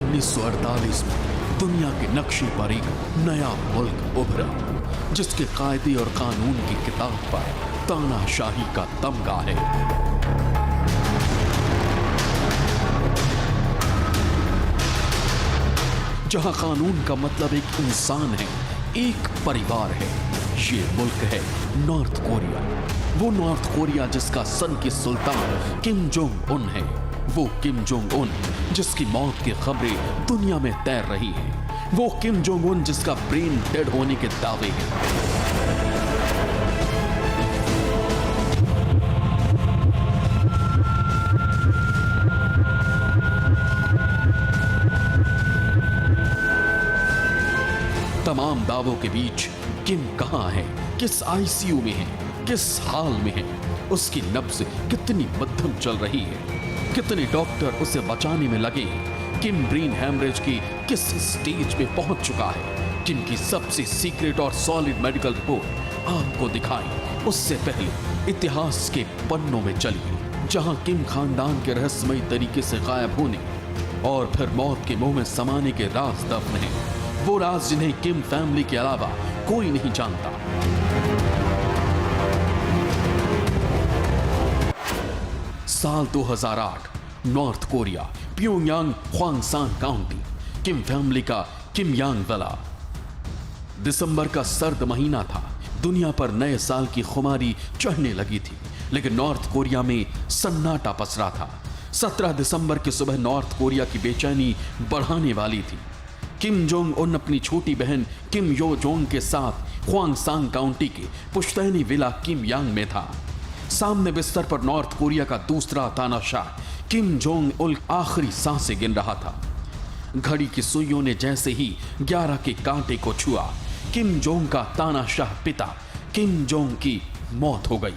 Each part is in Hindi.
1948 में दुनिया के नक्शे पर एक नया मुल्क उभरा, जिसके कायदे और कानून की किताब पर तानाशाही का तमगा है। जहां कानून का मतलब एक इंसान है, एक परिवार है। ये मुल्क है नॉर्थ कोरिया। वो नॉर्थ कोरिया जिसका सन की सुल्तान किम जोंग उन है। वो किम जोंग उन जिसकी मौत की खबरें दुनिया में तैर रही हैं। वो किम जोंग उन जिसका ब्रेन डेड होने के दावे हैं। तमाम दावों के बीच किम कहां है, किस आईसीयू में है, किस हाल में है, उसकी नब्ज कितनी मध्यम चल रही है, कितने डॉक्टर उसे बचाने में लगे हैं, किम ब्रेन हैमरेज की किस स्टेज पे पहुंच चुका है। किम की सबसे सीक्रेट और सॉलिड मेडिकल रिपोर्ट आपको दिखाएं उससे पहले इतिहास के पन्नों में चलिए, जहां किम खानदान के रहस्यमयी तरीके से गायब होने और फिर मौत के मुंह में समाने के राज दफन हैं। वो राज जिन्हें किम फैमिली के अलावा कोई नहीं जानता। साल 2008, नॉर्थ कोरिया, प्योंगयांग, ख्वांगसांग काउंटी, किम फैमिली का किमयांग विला। दिसंबर का सर्द महीना था। दुनिया पर नए साल की खुमारी चढ़ने लगी थी, लेकिन नॉर्थ कोरिया में सन्नाटा पसरा था। 17 दिसंबर की सुबह नॉर्थ कोरिया की बेचैनी बढ़ाने वाली थी। किम जोंग उन अपनी छोटी बहन किम यो जोंग के साथ ख्वांगसांग काउंटी के पुश्तैनी विला किमयांग में था। सामने बिस्तर पर नॉर्थ कोरिया का दूसरा तानाशाह किम जोंग उल आखिरी सांसें गिन रहा था। घड़ी की सुइयों ने जैसे ही 11 के कांटे को छुआ, किम जोंग का तानाशाह पिता किम जोंग की मौत हो गई।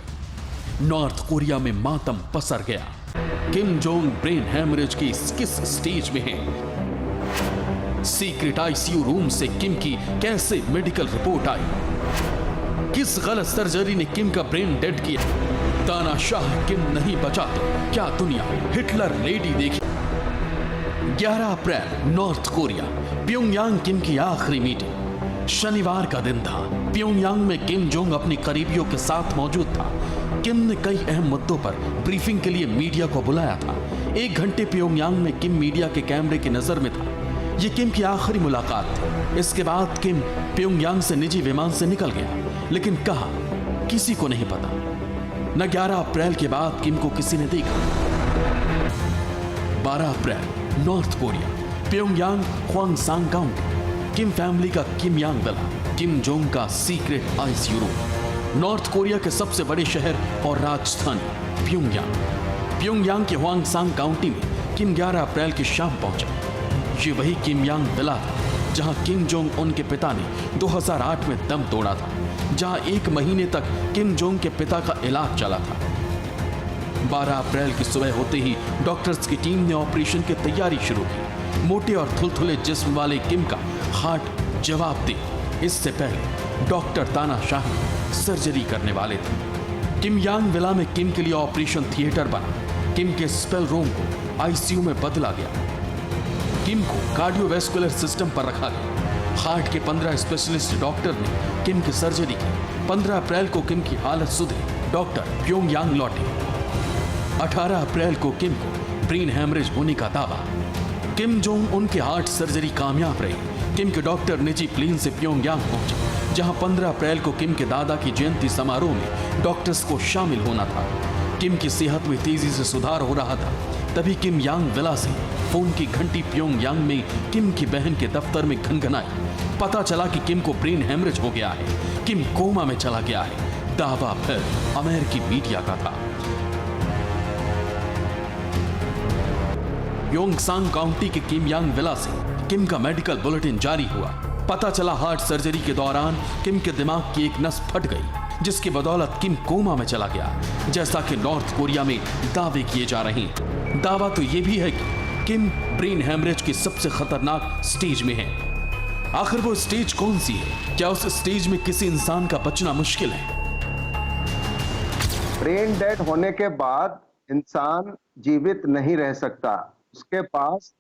नॉर्थ कोरिया में मातम पसर गया। किम जोंग ब्रेन हैमरेज की किस स्टेज में है? सीक्रेट आईसीयू रूम से किम की कैसे मेडिकल रिपोर्ट आई? किस गलत सर्जरी ने किम का ब्रेन डेड किया? तानाशाह किम नहीं बचा तो क्या दुनिया हिटलर लेडी देखी? 11 अप्रैल, नॉर्थ कोरिया, प्योंगयांग किम की आखिरी मीटिंग। शनिवार का दिन था। प्योंगयांग में किम जोंग अपने करीबियों के साथ मौजूद था। किम ने कई अहम मुद्दों पर ब्रीफिंग के लिए मीडिया को बुलाया था। 1 घंटे प्योंगयांग में किम मीडिया के कैमरे की नजर में था। यह किम की आखिरी मुलाकात थी। इसके बाद किम प्योंगयांग से निजी विमान से निकल गया, लेकिन कहां किसी को नहीं पता। न 11 अप्रैल के बाद किम को किसी ने देखा। 12 अप्रैल, नॉर्थ कोरिया, प्योंगयांग, ख्वांगसांग काउंटी, किम फैमिली का किमयांग विला, किम जोंग का secret ICU room. North Korea के सबसे बड़े शहर और राजधानी प्योंगयांग। प्योंगयांग के ख्वांगसांग काउंटी में किम 11 अप्रैल की शाम पहुंचा। ये वही किमयांग विला था जहां किम जोंग उनके पिता ने 2008 में दम तोड़ा था, जहां 1 महीने तक किम जोंग के पिता का इलाज चला था। 12 अप्रैल की सुबह होते ही डॉक्टर्स की टीम ने ऑपरेशन की तैयारी शुरू की। मोटे और थुलथुले जिस्म वाले किम का हार्ट जवाब दे। इससे पहले डॉक्टर तानाशाह सर्जरी करने वाले थे। किमयांग विला में किम के लिए ऑपरेशन थिएटर बना। किम के स्पेल रूम को आईसीयू में बदला गया। किम को कार्डियोवैस्कुलर सिस्टम पर रखा गया। हार्ट के 15 स्पेशलिस्ट डॉक्टर ने किम की सर्जरी की। 15 अप्रैल को किम की हालत सुधरी। डॉक्टर प्योंगयांग लौटे। 18 अप्रैल को किम को ब्रेन हैमरेज होने का दावा। किम जोंग उनके हार्ट सर्जरी कामयाब रही। किम के डॉक्टर निजी प्लेन से प्योंगयांग पहुंचे, जहां 15 अप्रैल को किम के दादा की जयंती समारोह में डॉक्टर्स को शामिल होना था। किम की सेहत में तेजी से सुधार हो रहा था। तभी किम यांग विला से फोन की घंटी प्योंगयांग में किम की बहन के दफ्तर में घनघनाई। पता चला कि किम को ब्रेन हैमरेज हो गया है। किम कोमा में चला गया है। दावा फिर अमेरिकी मीडिया का था। योंगसांग काउंटी के किमयांग विला से किम का मेडिकल बुलेटिन जारी हुआ। पता चला हार्ट सर्जरी के दौरान किम के दिमाग की एक नस फट गई, जिसकी बदौलत किम कोमा में चला गया, जैसा कि नॉर्थ कोरिया में दावे किए जा रहे हैं। दावा तो यह भी है कि किम ब्रेन हैमरेज की सबसे खतरनाक स्टेज में है। आखिर वो स्टेज कौन सी है? क्या उस स्टेज में किसी इंसान का बचना मुश्किल है? ब्रेन डेड होने के बाद इंसान जीवित नहीं रह सकता। उसके पास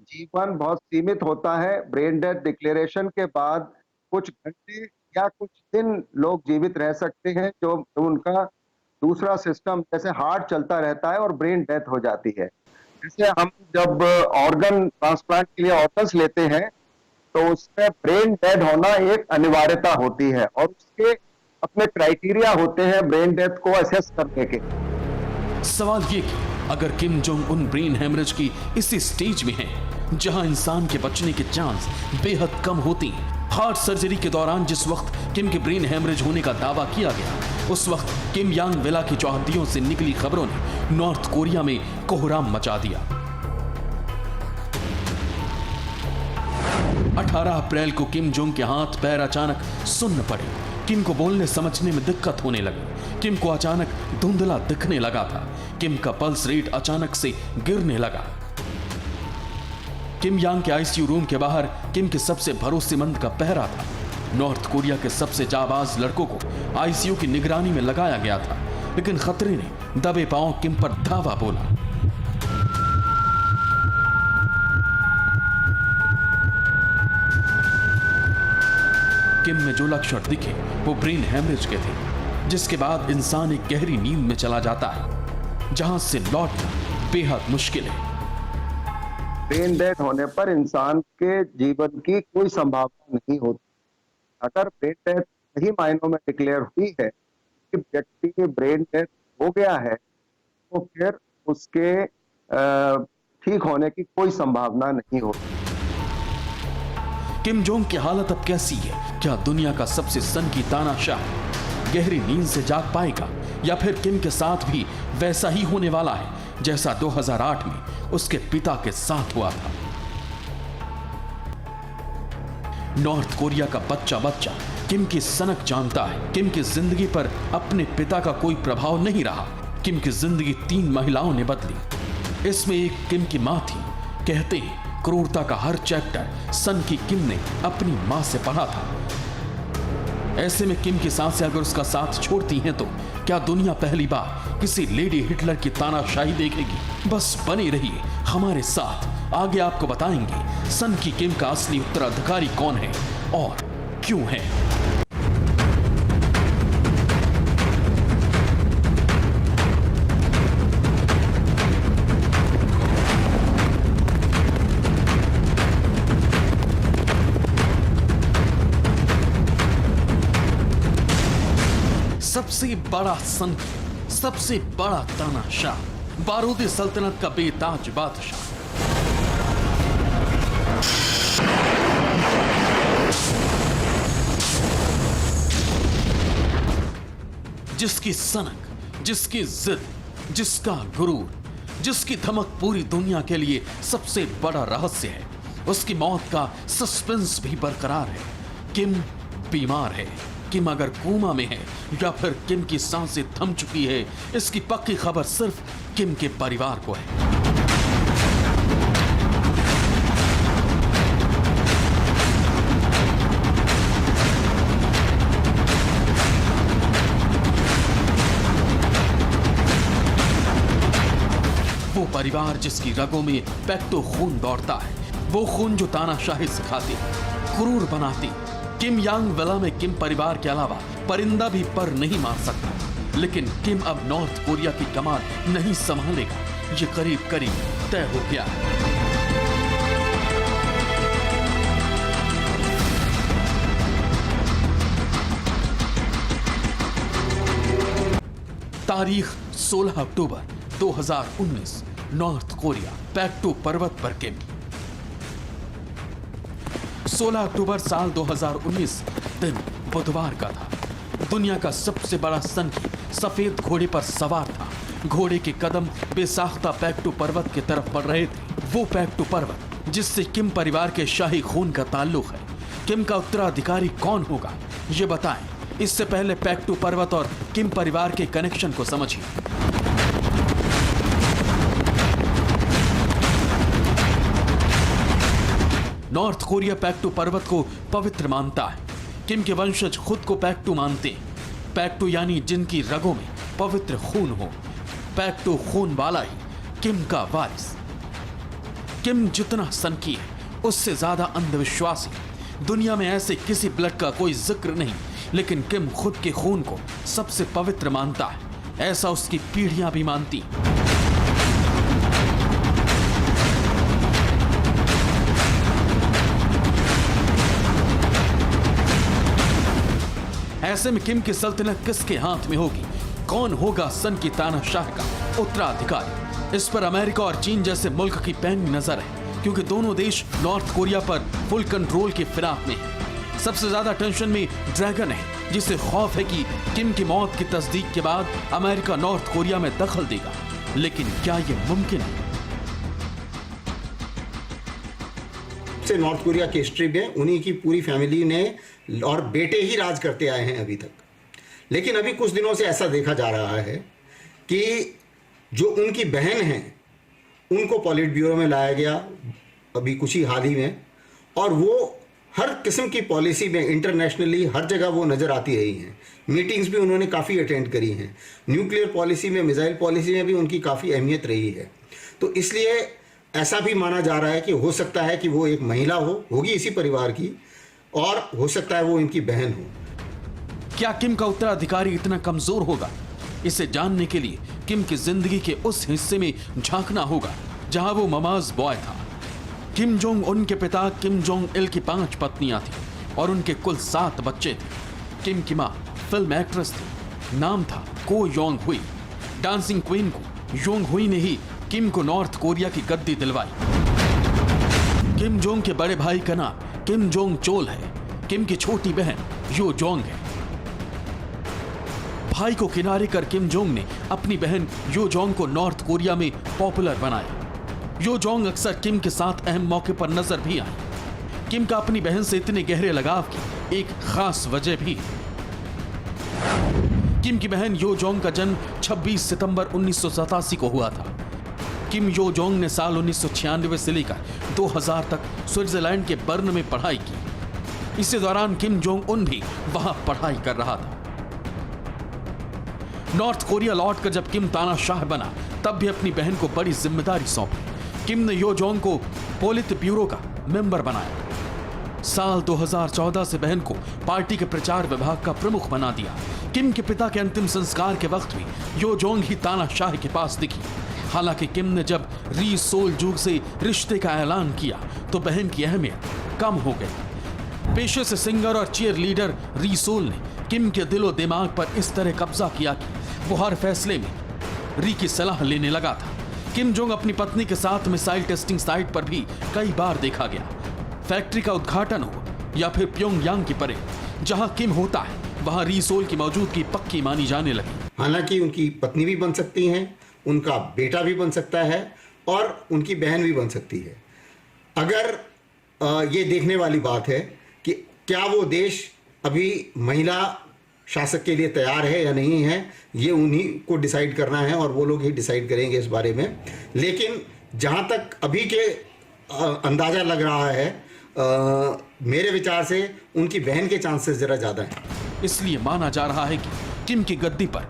जीवन बहुत सीमित होता है। ब्रेन डेथ डिक्लेरेशन के बाद कुछ घंटे या कुछ दिन लोग जीवित रह सकते हैं, जो उनका दूसरा सिस्टम जैसे हार्ट चलता रहता है और ब्रेन डेथ हो जाती है। जैसे हम जब ऑर्गन ट्रांसप्लांट के लिए ऑर्गन्स लेते हैं, तो उसमें ब्रेन डेड होना एक अनिवार्यता होती है और उसके अपने क्राइटेरिया होते हैं ब्रेन डेथ को असेस करने के। सवाल ये कि अगर Kim Jong Un brain haemorrhage की इसी स्टेज में है जहां इंसान के बचने के चांस बेहद कम होती हैं, हार्ट सर्जरी के दौरान जिस वक्त किम के ब्रेन हेमरेज होने का दावा किया गया, उस वक्त किम यांग वेला की चौहद्दियों से निकली खबरों ने नॉर्थ कोरिया में कोहराम मचा दिया। 18 अप्रैल को किम जोंग के हाथ पैर अचानक सुन्न पड़े। किम को बोलने समझने में दिक्कत होने लगी। किम को अचानक धुंधला दिखने लगा था। किम का पल्स रेट अचानक से गिरने लगा। किम यांग के आईसीयू रूम के बाहर किम के सबसे भरोसेमंद का पहरा था। नॉर्थ कोरिया के सबसे जाबाज लड़कों को आईसीयू की निगरानी में लगाया गया था, लेकिन खतरे ने दबे पांव किम पर धावा बोला। किम में जो लक्षण दिखे वो ब्रेन हेमरेज के थे, जिसके बाद इंसान एक गहरी नींद में चला जाता है जहां से लौटना बेहद मुश्किल है। ब्रेन डेड होने पर इंसान के जीवन की कोई संभावना नहीं होती। अगर ब्रेन डेथ सही मायनों में डिक्लेयर हुई है कि व्यक्ति के ब्रेन डेथ हो गया है, तो फिर उसके ठीक होने की कोई संभावना नहीं होती। किम जोंग की हालत अब कैसी है? क्या दुनिया का सबसे सनकी तानाशाह गहरी नींद से जाग पाएगा, या फिर किम के साथ भी वैसा ही होने वाला है जैसा 2008 में उसके पिता के साथ हुआ था? नॉर्थ कोरिया का बच्चा बच्चा किम की सनक जानता है। किम की जिंदगी पर अपने पिता का कोई प्रभाव नहीं रहा। किम की जिंदगी 3 महिलाओं ने बदली। इसमें एक किम की मां थी। कहते हैं क्रूरता का हर चैप्टर सन की किम ने अपनी मां से पढ़ा था। ऐसे में किम की सांसें अगर उसका साथ छोड़ती हैं, तो क्या दुनिया पहली बार किसी लेडी हिटलर की तानाशाही देखेगी? बस बने रहिए हमारे साथ, आगे आपको बताएंगे सन की किम का असली उत्तराधिकारी कौन है और क्यों है। सबसे बड़ा सन, सबसे बड़ा तानाशाह, बारूदी सल्तनत का बेताज बादशाह। जिसकी सनक, जिसकी जिद, जिसका गुरूर, जिसकी धमक पूरी दुनिया के लिए सबसे बड़ा रहस्य है, उसकी मौत का सस्पेंस भी बरकरार है। किम बीमार है, किम अगर कोमा में है, या फिर किम की सांसें थम चुकी है, इसकी पक्की खबर सिर्फ किम के परिवार को है। वो परिवार जिसकी रगों में पैक्टो खून दौड़ता है, वो खून जो तानाशाही सिखाती, क्रूर बनाती। किम यांग वेला में किम परिवार के अलावा परिंदा भी पर नहीं मार सकता, लेकिन किम अब नॉर्थ कोरिया की कमान नहीं संभालेगा, ये करीब करीब तय हो गया है। तारीख 16 अक्टूबर 2019, नॉर्थ कोरिया, पैक्टो पर्वत पर किम। 16 अक्टूबर साल 2019 दिन बुधवार का था। दुनिया का सबसे बड़ा सनकी सफेद घोड़े पर सवार था। घोड़े के कदम बेसाख्ता पैक्टो पर्वत की तरफ बढ़ रहे थे। वो पैक्टो पर्वत जिससे किम परिवार के शाही खून का ताल्लुक है। किम का उत्तराधिकारी कौन होगा, ये बताएं। इससे पहले पैक्टो पर्वत और किम परिवार के कनेक्शन को समझिए। नॉर्थ कोरिया पैक्टो पर्वत को पवित्र मानता है। किम के वंशज खुद को पैक्टो मानते हैं। पैक्टो यानी जिनकी रगों में पवित्र खून हो। पैक्टो खून वाला ही किम का वारिस। किम जितना सनकी है उससे ज्यादा अंधविश्वासी। दुनिया में ऐसे किसी ब्लड का कोई जिक्र नहीं, लेकिन किम खुद के खून को सबसे पवित्र मानता है, ऐसा उसकी पीढ़ियां भी मानती। ऐसे में किम की सल्तनत किसके हाथ में होगी? कौन होगा सन की तानाशाह का उत्तराधिकारी? इस पर अमेरिका और चीन जैसे मुल्क की पैनी नजर है, क्योंकि दोनों देश नॉर्थ कोरिया पर फुल कंट्रोल की फिराक में है। सबसे ज्यादा टेंशन में ड्रैगन है, जिसे खौफ है कि किम की मौत की तस्दीक के बाद अमेरिका नॉर्थ कोरिया में दखल देगा। लेकिन क्या यह मुमकिन है? से नॉर्थ कोरिया की हिस्ट्री में उन्हीं की पूरी फैमिली ने और बेटे ही राज करते आए हैं अभी तक। लेकिन अभी कुछ दिनों से ऐसा देखा जा रहा है कि जो उनकी बहन है उनको पॉलिट ब्यूरो में लाया गया अभी कुछ ही हाल ही में, और वो हर किस्म की पॉलिसी में इंटरनेशनली हर जगह वो नज़र आती रही हैं। मीटिंग्स भी उन्होंने काफ़ी अटेंड करी हैं। न्यूक्लियर पॉलिसी में, मिसाइल पॉलिसी में भी उनकी काफ़ी अहमियत रही है। तो इसलिए ऐसा भी माना जा रहा है कि हो सकता है कि वो एक महिला होगी इसी परिवार की, और हो सकता है वो इनकी बहन हो। क्या किम का उत्तराधिकारी इतना कमजोर होगा? इसे जानने के लिए किम की जिंदगी के उस हिस्से में झांकना होगा जहां वो ममाज बॉय था। किम जोंग उन के पिता किम जोंग इल की 5 पत्नियां थी और उनके कुल 7 बच्चे थे। किम की मां फिल्म एक्ट्रेस थी, नाम था को योंग हुई। डांसिंग क्वीन को योंग हुई ने ही किम को नॉर्थ कोरिया की गद्दी दिलवाई। किम जोंग के बड़े भाई का नाम किम जोंग चोल है। किम की छोटी बहन यो जोंग है। भाई को किनारे कर किम जोंग ने अपनी बहन यो जोंग को नॉर्थ कोरिया में पॉपुलर बनाया। यो जोंग अक्सर किम के साथ अहम मौके पर नजर भी आई। किम का अपनी बहन से इतने गहरे लगाव की एक खास वजह भी है। किम की बहन यो जोंग का जन्म 26 सितंबर 1987 को हुआ था। किम यो जोंग ने साल 1996 से लेकर 2000 तक स्विट्जरलैंड के बर्न में पढ़ाई की। इसी दौरान किम जोंग उन भी वहां पढ़ाई कर रहा था। नॉर्थ कोरिया लौटकर जब किम तानाशाह बना, तब भी अपनी बहन को बड़ी जिम्मेदारी सौंपी। किम ने यो जोंग को पोलित ब्यूरो का मेंबर बनाया। साल 2014 से बहन को पार्टी के प्रचार विभाग का प्रमुख बना दिया। किम के पिता के अंतिम संस्कार के वक्त भी यो जोंग ही तानाशाह के पास दिखी। हालांकि किम ने जब री सोल जूग से रिश्ते का ऐलान किया तो बहन की अहमियत कम हो गई। पेशे से सिंगर और चीयर लीडर री सोल ने किम के दिलो दिमाग पर इस तरह कब्जा किया कि वो हर फैसले में री की सलाह लेने लगा था। किम जोंग अपनी पत्नी के साथ मिसाइल टेस्टिंग साइट पर भी कई बार देखा गया। फैक्ट्री का उद्घाटन हो या फिर प्योंगयांग की परेड, जहां किम होता है वहां री सोल की मौजूदगी पक्की मानी जाने लगी। हालांकि उनकी पत्नी भी बन सकती हैं, उनका बेटा भी बन सकता है और उनकी बहन भी बन सकती है। अगर ये देखने वाली बात है कि क्या वो देश अभी महिला शासक के लिए तैयार है या नहीं है, ये उन्हीं को डिसाइड करना है और वो लोग ही डिसाइड करेंगे इस बारे में। लेकिन जहाँ तक अभी के अंदाज़ा लग रहा है, मेरे विचार से उनकी बहन के चांसेस ज़रा ज़्यादा हैं। इसलिए माना जा रहा है कि किम की गद्दी पर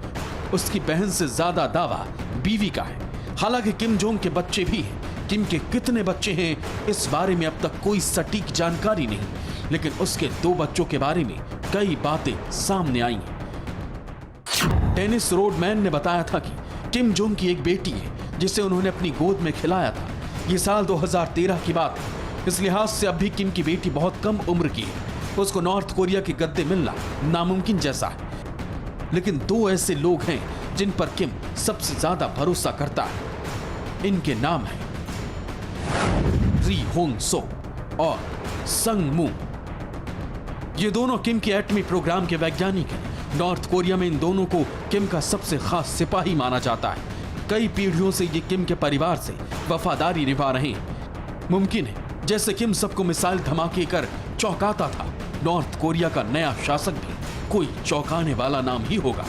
उसकी बहन से ज़्यादा दावा बीवी का है। हालांकि किम जोंग के बच्चे भी हैं। किम के कितने बच्चे हैं इस बारे में अब तक कोई सटीक जानकारी नहीं, लेकिन उसके 2 बच्चों के बारे में कई बातें सामने आई हैं। टेनिस रोडमैन ने बताया था कि किम जोंग की एक बेटी है जिसे उन्होंने अपनी गोद में खिलाया था। ये साल 2013 की बात है। इस लिहाज से अब भी किम की बेटी बहुत कम उम्र की है। उसको नॉर्थ कोरिया के गद्दे मिलना नामुमकिन जैसा है। लेकिन 2 ऐसे लोग हैं जिन पर किम सबसे ज्यादा भरोसा करता है। इनके नाम हैं री होंग सो और संग मू। ये दोनों किम के एटमी प्रोग्राम के वैज्ञानिक हैं। नॉर्थ कोरिया में इन दोनों को किम का सबसे खास सिपाही माना जाता है। कई पीढ़ियों से ये किम के परिवार से वफादारी निभा रहे हैं। मुमकिन है जैसे किम सबको मिसाइल धमाके कर चौंकाता था, नॉर्थ कोरिया का नया शासक भी कोई चौंकाने वाला नाम ही होगा।